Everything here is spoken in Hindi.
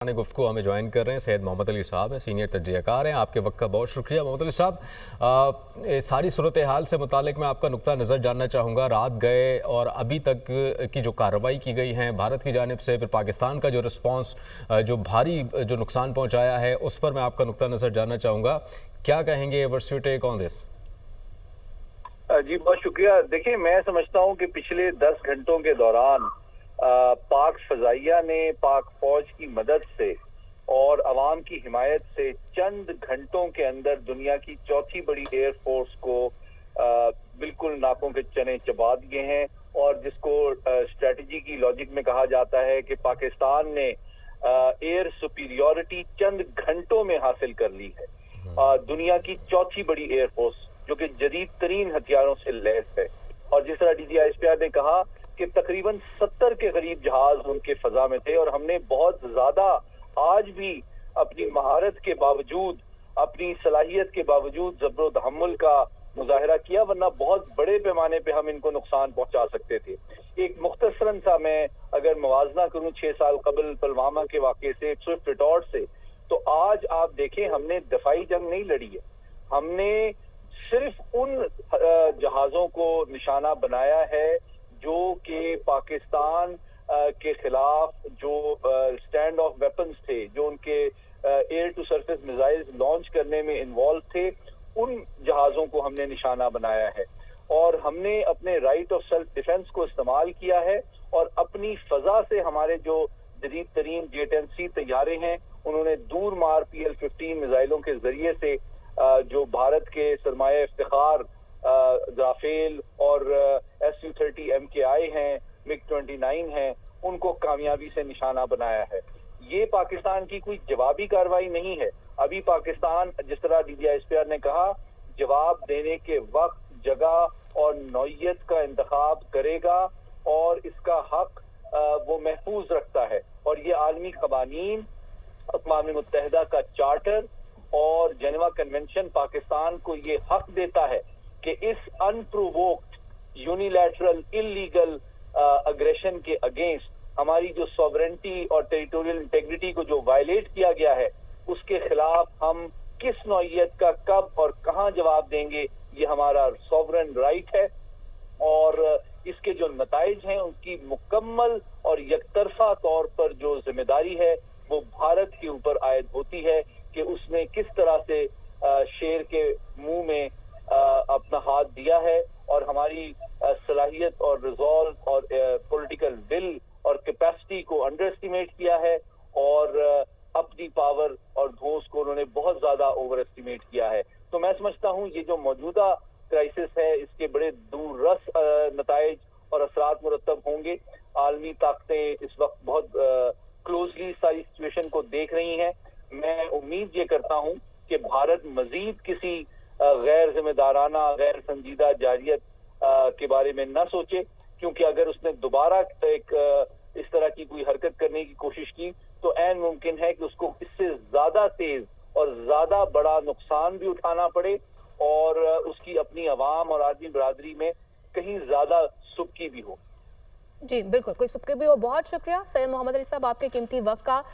गुफ्तगू हमें ज्वाइन कर रहे हैं सैयद मोहम्मद अली साहब हैं, सीनियर तजज़ियाकार हैं। आपके वक्त का बहुत शुक्रिया मोहम्मद अली साहब। सारी सूरत हाल से मुतालिक मैं आपका नुक्ता नज़र जानना चाहूँगा। रात गए और अभी तक की जो कार्रवाई की गई है भारत की जानिब से, फिर पाकिस्तान का जो रिस्पॉन्स जो भारी जो नुकसान पहुँचाया है, उस पर मैं आपका नुक्ता नज़र जानना चाहूँगा। क्या कहेंगे, what's your take on this? जी बहुत शुक्रिया। देखिए, मैं समझता हूँ कि पिछले 10 घंटों के दौरान पाक फजाइया ने पाक फौज की मदद से और अवाम की हिमायत से चंद घंटों के अंदर दुनिया की चौथी बड़ी एयरफोर्स को बिल्कुल नाकों के चने चबा दिए हैं। और जिसको स्ट्रेटजी की लॉजिक में कहा जाता है कि पाकिस्तान ने एयर सुपीरियॉरिटी चंद घंटों में हासिल कर ली है। दुनिया की चौथी बड़ी एयरफोर्स जो कि जदीद तरीन हथियारों से लैस है। और जिस तरह DGISPR ने कहा कि तकरीबन 70 के करीब जहाज उनके फजा में थे, और हमने बहुत ज्यादा आज भी अपनी महारत के बावजूद, अपनी सलाहियत के बावजूद जबरो तहम्मुल का मुजाहरा किया, वरना बहुत बड़े पैमाने पे हम इनको नुकसान पहुंचा सकते थे। एक मुख्तसरन सा मैं अगर मुवाजना करूं 6 साल कबल पुलवामा के वाक़े से, स्विफ्ट रिटॉर्ट से, तो आज आप देखें हमने दफाई जंग नहीं लड़ी है। हमने सिर्फ उन जहाजों को निशाना बनाया है जो कि पाकिस्तान के खिलाफ जो स्टैंड ऑफ वेपन्स थे, जो उनके air to surface missiles launch करने में इन्वॉल्व थे, उन जहाजों को हमने निशाना बनाया है। और हमने अपने राइट ऑफ सेल्फ डिफेंस को इस्तेमाल किया है, और अपनी फजा से हमारे जो जदीद तरीन J-10C तैयारे हैं, उन्होंने दूर मार PL-15 मिसाइलों के जरिए से जो भारत के सरमाया इफ्तिखार राफेल और Su-30 MKI हैं, MiG-29 हैं, उनको कामयाबी से निशाना बनाया है। ये पाकिस्तान की कोई जवाबी कार्रवाई नहीं है। अभी पाकिस्तान, जिस तरह DGISPR ने कहा, जवाब देने के वक्त, जगह और नौइयत का इंतखाब करेगा, और इसका हक वो महफूज रखता है। और ये आलमी कवानीन, अक़वाम मुत्तहिदा का चार्टर और जेनेवा कन्वेंशन पाकिस्तान को ये हक देता है कि इस अनप्रोवोक्ड यूनिलैटरल इल्लीगल अग्रेशन के अगेंस्ट हमारी जो सॉवरेनिटी और टेरिटोरियल इंटेग्रिटी को जो वायलेट किया गया है, उसके खिलाफ हम किस नौइयत का कब और कहां जवाब देंगे, ये हमारा सॉवरेन राइट है। और इसके जो नताइज हैं उनकी मुकम्मल और यकतरफा तौर पर जो जिम्मेदारी है वो भारत के ऊपर आयद होती है कि उसने किस तरह से शेर के मुंह में अपना हाथ दिया है, और हमारी सलाहियत और रिजॉल्व और पॉलिटिकल विल और कैपेसिटी को अंडर एस्टिमेट किया है, और अपनी पावर और धौंस को उन्होंने बहुत ज्यादा ओवर एस्टिमेट किया है। तो मैं समझता हूँ ये जो मौजूदा क्राइसिस है, इसके बड़े दूररस नताइज और असरात मुरतब होंगे। आलमी ताकतें इस वक्त बहुत क्लोजली सारी सिचुएशन को देख रही हैं। मैं उम्मीद ये करता हूं कि भारत मजीद किसी गैर जिम्मेदाराना, गैर संजीदा जारियत के बारे में न सोचे, क्योंकि अगर उसने दोबारा एक इस तरह की कोई हरकत करने की कोशिश की तो ऐन मुमकिन है कि उसको इससे ज्यादा तेज और ज्यादा बड़ा नुकसान भी उठाना पड़े, और उसकी अपनी अवाम और आदमी बरादरी में कहीं ज्यादा सुबकी भी हो। जी बिल्कुल, कोई सुबकी भी हो। बहुत शुक्रिया सैयद मोहम्मद अली साहब, आपके कीमती वक्त का।